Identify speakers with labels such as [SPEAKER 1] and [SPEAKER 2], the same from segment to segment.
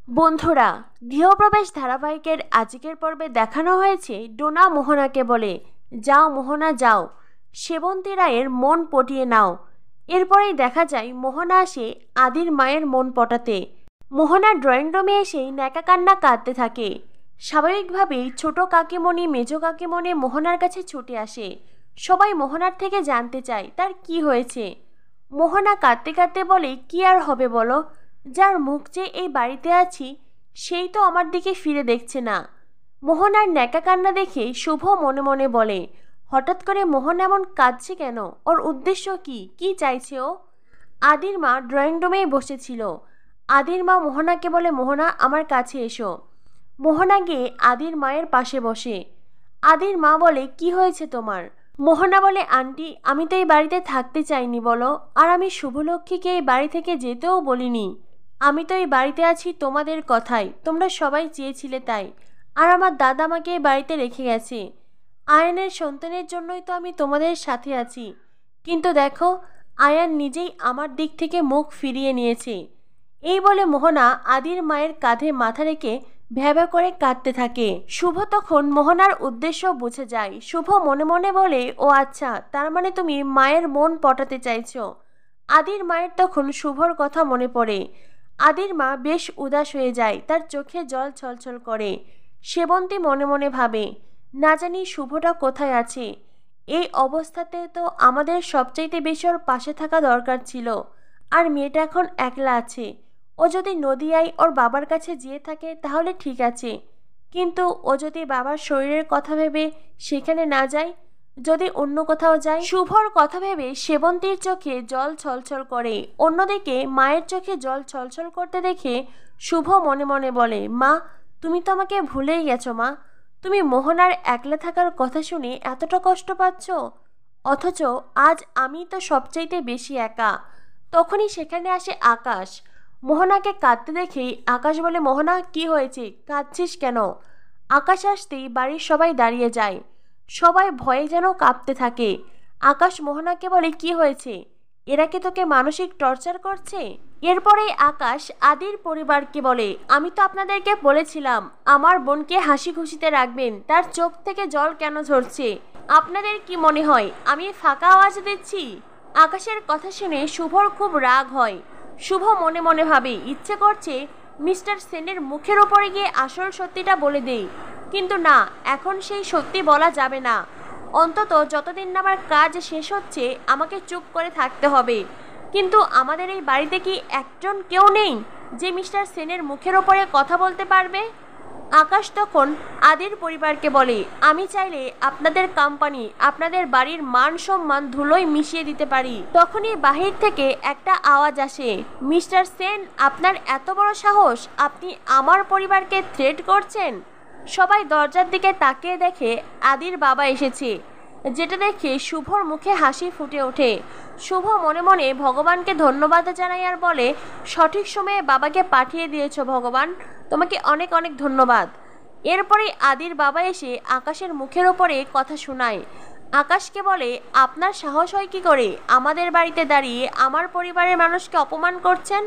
[SPEAKER 1] বন্ধুরা, গৃহপ্রবেশ ধারাবাহিকের আজকের পর্বে দেখানো হয়েছে ডোনা মোহনাকে বলে, যাও মোহনা যাও, সেবন্তী রায়ের মন পটিয়ে নাও। এরপরেই দেখা যায় মোহনা আসে আদির মায়ের মন পটাতে। মোহনা ড্রয়িং রুমে এসেই ন্যাকা কান্না কাঁদতে থাকে। স্বাভাবিকভাবেই ছোট কাকিমণি মেজ কাকিমণি মোহনার কাছে ছুটে আসে। সবাই মোহনার থেকে জানতে চায় তার কি হয়েছে। মোহনা কাঁদতে কাঁদতে বলে, কি আর হবে বলো, যার মুখ চেয়ে এই বাড়িতে আছি সেই তো আমার দিকে ফিরে দেখছে না। মোহনার ন্যাকা কান্না দেখে শুভ মনে মনে বলে, হঠাৎ করে মোহন এমন কাঁদছে কেন, ওর উদ্দেশ্য কি, কি চাইছে ও? আদির মা ড্রয়িং রুমেই বসেছিল। আদির মা মোহনাকে বলে, মোহনা আমার কাছে এসো। মোহনা গিয়ে আদির মায়ের পাশে বসে। আদির মা বলে, কি হয়েছে তোমার? মোহনা বলে, আন্টি আমি তো এই বাড়িতে থাকতে চাইনি বলো, আর আমি শুভলক্ষ্মীকে এই বাড়ি থেকে যেতেও বলিনি। আমি তো এই বাড়িতে আছি তোমাদের কথাই, তোমরা সবাই চেয়েছিলে তাই। আর আমার দাদা আমাকে এই বাড়িতে রেখে গেছে। আয়ানের সন্তানের জন্যই তো আমি তোমাদের সাথে আছি। কিন্তু দেখো, আয়ান নিজেই আমার দিক থেকে মুখ ফিরিয়ে নিয়েছে। এই বলে মোহনা আদির মায়ের কাঁধে মাথা রেখে ভ্যাভা করে কাঁদতে থাকে। শুভ তখন মোহনার উদ্দেশ্য বুঝে যায়। শুভ মনে মনে বলে, ও আচ্ছা, তার মানে তুমি মায়ের মন পটাতে চাইছো। আদির মায়ের তখন শুভর কথা মনে পড়ে। আদির মা বেশ উদাস হয়ে যায়, তার চোখে জল ছলছল করে। সেবন্তী মনে মনে ভাবে, না জানি শুভটা কোথায় আছে। এই অবস্থাতে তো আমাদের সবচাইতে বেশি ওর পাশে থাকা দরকার ছিল। আর মেয়েটা এখন একলা আছে। ও যদি নদিয়ায় ওর বাবার কাছে যেয়ে থাকে তাহলে ঠিক আছে, কিন্তু ও যদি বাবার শরীরের কথা ভেবে সেখানে না যায়, যদি অন্য কোথাও যায়। শুভর কথা ভেবে সেবন্তীর চোখে জল ছলছল করে। অন্যদিকে মায়ের চোখে জল ছলছল করতে দেখে শুভ মনে মনে বলে, মা তুমি তো আমাকে ভুলেই গেছো মা। তুমি মোহনার একলা থাকার কথা শুনে এতটা কষ্ট পাচ্ছ, অথচ আজ আমি তো সবচাইতে বেশি একা। তখনই সেখানে আসে আকাশ। মোহনাকে কাঁদতে দেখেই আকাশ বলে, মোহনা কি হয়েছে, কাঁদছিস কেন? আকাশ আসতেই বাড়ির সবাই দাঁড়িয়ে যায়। সবাই ভয়ে যেন কাঁপতে থাকে। আকাশ মোহনাকে বলে, কি হয়েছে, এরা কি তোকে মানসিক টর্চার করছে? এরপরেই আকাশ আদির পরিবারকে বলে, আমি তো আপনাদেরকে বলেছিলাম আমার বোনকে হাসি খুশিতে রাখবেন, তার চোখ থেকে জল কেন ঝরছে? আপনাদের কি মনে হয় আমি ফাঁকা আওয়াজ দিচ্ছি? আকাশের কথা শুনে শুভর খুব রাগ হয়। শুভ মনে মনে ভাবে, ইচ্ছে করছে মিস্টার সেনের মুখের ওপরে গিয়ে আসল সত্যিটা বলে দেই, কিন্তু না, এখন সেই সত্যি বলা যাবে না। অন্তত যতদিন না আমার কাজ শেষ হচ্ছে আমাকে চুপ করে থাকতে হবে। কিন্তু আমাদের এই বাড়িতে কি একজন কেউ নেই যে মিস্টার সেনের মুখের ওপরে কথা বলতে পারবে? আকাশ তখন আদির পরিবারকে বলে, আমি চাইলে আপনাদের কোম্পানি আপনাদের বাড়ির মান সম্মান ধুলোয় মিশিয়ে দিতে পারি। তখনই বাহির থেকে একটা আওয়াজ আসে, মিস্টার সেন আপনার এত বড় সাহস, আপনি আমার পরিবারকে থ্রেট করছেন? সবাই দরজার দিকে তাকিয়ে দেখে আদির বাবা এসেছে, যেটা দেখে শুভর মুখে হাসি ফুটে ওঠে। শুভ মনে মনে ভগবানকে ধন্যবাদ জানাই আর বলে, সঠিক সময়ে বাবাকে পাঠিয়ে দিয়েছো ভগবান, তোমাকে অনেক অনেক ধন্যবাদ। এরপরেই আদির বাবা এসে আকাশের মুখের ওপরে কথা শোনায়। আকাশকে বলে, আপনার সাহস হয় কি করে আমাদের বাড়িতে দাঁড়িয়ে আমার পরিবারের মানুষকে অপমান করছেন?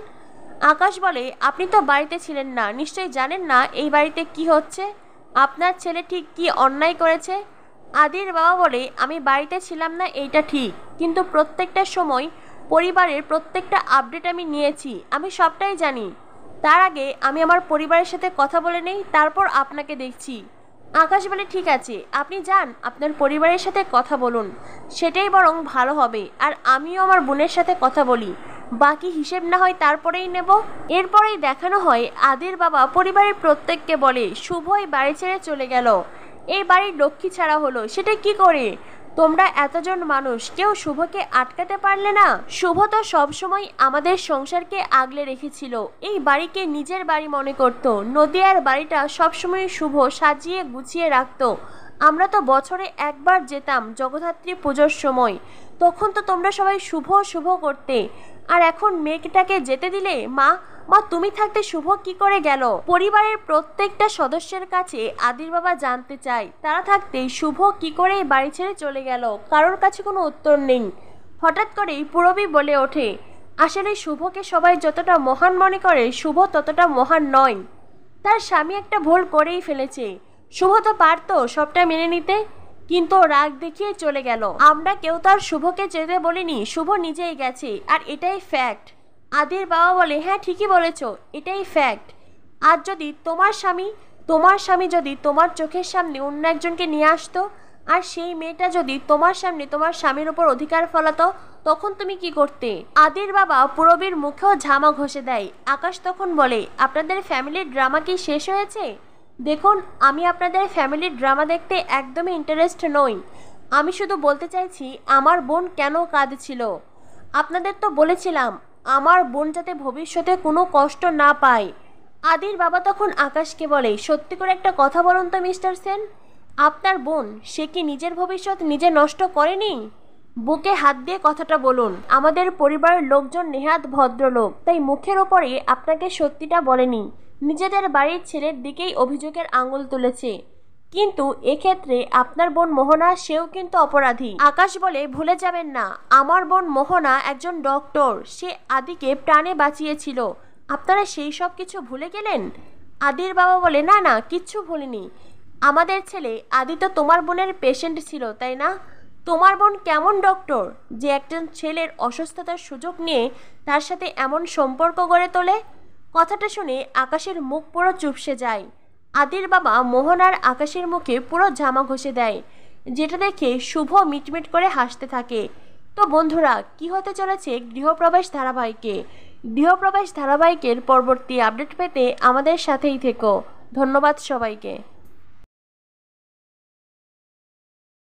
[SPEAKER 1] আকাশ বলে, আপনি তো বাড়িতে ছিলেন না, নিশ্চয়ই জানেন না এই বাড়িতে কি হচ্ছে, আপনার ছেলে ঠিক কি অন্যায় করেছে। আদির বাবা বলে, আমি বাড়িতে ছিলাম না এইটা ঠিক, কিন্তু প্রত্যেকটা সময় পরিবারের প্রত্যেকটা আপডেট আমি নিয়েছি, আমি সবটাই জানি। তার আগে আমি আমার পরিবারের সাথে কথা বলে নেই, তারপর আপনাকে দেখছি। আকাশ বলে, ঠিক আছে, আপনি যান, আপনার পরিবারের সাথে কথা বলুন, সেটাই বরং ভালো হবে। আর আমিও আমার বোনের সাথে কথা বলি, বাকি হিসেব না হয় তারপরেই নেব। এরপরেই দেখানো হয় আদির বাবা পরিবারের প্রত্যেককে বলে, শুভই বাড়ি ছেড়ে চলে গেল, এই বাড়ির লক্ষ্মী ছাড়া হলো, সেটা কি করে? তোমরা এতজন মানুষ কেউ শুভকে আটকাতে পারলে না? শুভ তো সবসময় আমাদের সংসারকে আগলে রেখেছিল, এই বাড়িকে নিজের বাড়ি মনে করত। নদিয়ার বাড়িটা সবসময় শুভ সাজিয়ে গুছিয়ে রাখতো। আমরা তো বছরে একবার যেতাম জগদ্ধাত্রী পুজোর সময়, তখন তো তোমরা সবাই শুভ শুভ করতে, আর এখন মেয়েটাকে যেতে দিলে? মা মা তুমি থাকতে শুভ কি করে গেল? পরিবারের প্রত্যেকটা সদস্যের কাছে আদির বাবা জানতে চায়, তারা থাকতে শুভ কি করে বাড়ি ছেড়ে চলে গেল। কারোর কাছে কোনো উত্তর নেই। হঠাৎ করেই পুরবী বলে ওঠে, আসলে শুভকে সবাই যতটা মহান মনে করে, শুভ ততটা মহান নয়। তার স্বামী একটা ভুল করেই ফেলেছে। শুভ তো পারতো সবটা মেনে নিতে, কিন্তু রাগ দেখিয়ে চলে গেল। আমরা কেউ তার শুভকে যেতে বলিনি, শুভ নিজেই গেছে, আর এটাই ফ্যাক্ট। আদির বাবা বলে, হ্যাঁ ঠিকই বলেছ, এটাই ফ্যাক্ট। আর যদি তোমার স্বামী যদি তোমার চোখের সামনে অন্য একজনকে নিয়ে আসতো, আর সেই মেয়েটা যদি তোমার সামনে তোমার স্বামীর উপর অধিকার ফলাতো, তখন তুমি কি করতে? আদির বাবা পুরবীর মুখেও ঝামা ঘষে দেয়। আকাশ তখন বলে, আপনাদের ফ্যামিলির ড্রামা কি শেষ হয়েছে? দেখুন, আমি আপনাদের ফ্যামিলির ড্রামা দেখতে একদমই ইন্টারেস্ট নই। আমি শুধু বলতে চাইছি আমার বোন কেন কাঁদছিল। আপনাদের তো বলেছিলাম আমার বোন যাতে ভবিষ্যতে কোনো কষ্ট না পায়। আদির বাবা তখন আকাশকে বলে, সত্যি করে একটা কথা বলুন তো মিস্টার সেন, আপনার বোন সে কি নিজের ভবিষ্যৎ নিজে নষ্ট করেনি? বুকে হাত দিয়ে কথাটা বলুন। আমাদের পরিবারের লোকজন নেহাত ভদ্রলোক, তাই মুখের ওপরে আপনাকে সত্যিটা বলেনি। নিজেদের বাড়ির ছেলের দিকেই অভিযোগের আঙুল তুলেছে। কিন্তু এক্ষেত্রে আপনার বোন মোহনা, সেও কিন্তু অপরাধী। আকাশ বলে, ভুলে যাবেন না আমার বোন মোহনা একজন ডক্টর, সে আদিকে প্রাণে বাঁচিয়েছিল। আপনারা সেই সব কিছু ভুলে গেলেন? আদির বাবা বলে, না না, কিচ্ছু ভুলিনি। আমাদের ছেলে আদি তো তোমার বোনের পেশেন্ট ছিল, তাই না? তোমার বোন কেমন ডক্টর যে একজন ছেলের অসুস্থতার সুযোগ নিয়ে তার সাথে এমন সম্পর্ক গড়ে তোলে? কথাটা শুনে আকাশের মুখ পুরো চুপসে যায়। আদির বাবা মোহনার আকাশের মুখে পুরো জামা ঘষে দেয়, যেটা দেখে শুভ মিটমিট করে হাসতে থাকে। তো বন্ধুরা, কি হতে চলেছে গৃহপ্রবেশ ধারাবাহিকে? গৃহপ্রবেশ ধারাবাহিকের পরবর্তী আপডেট পেতে আমাদের সাথেই থেকো। ধন্যবাদ সবাইকে।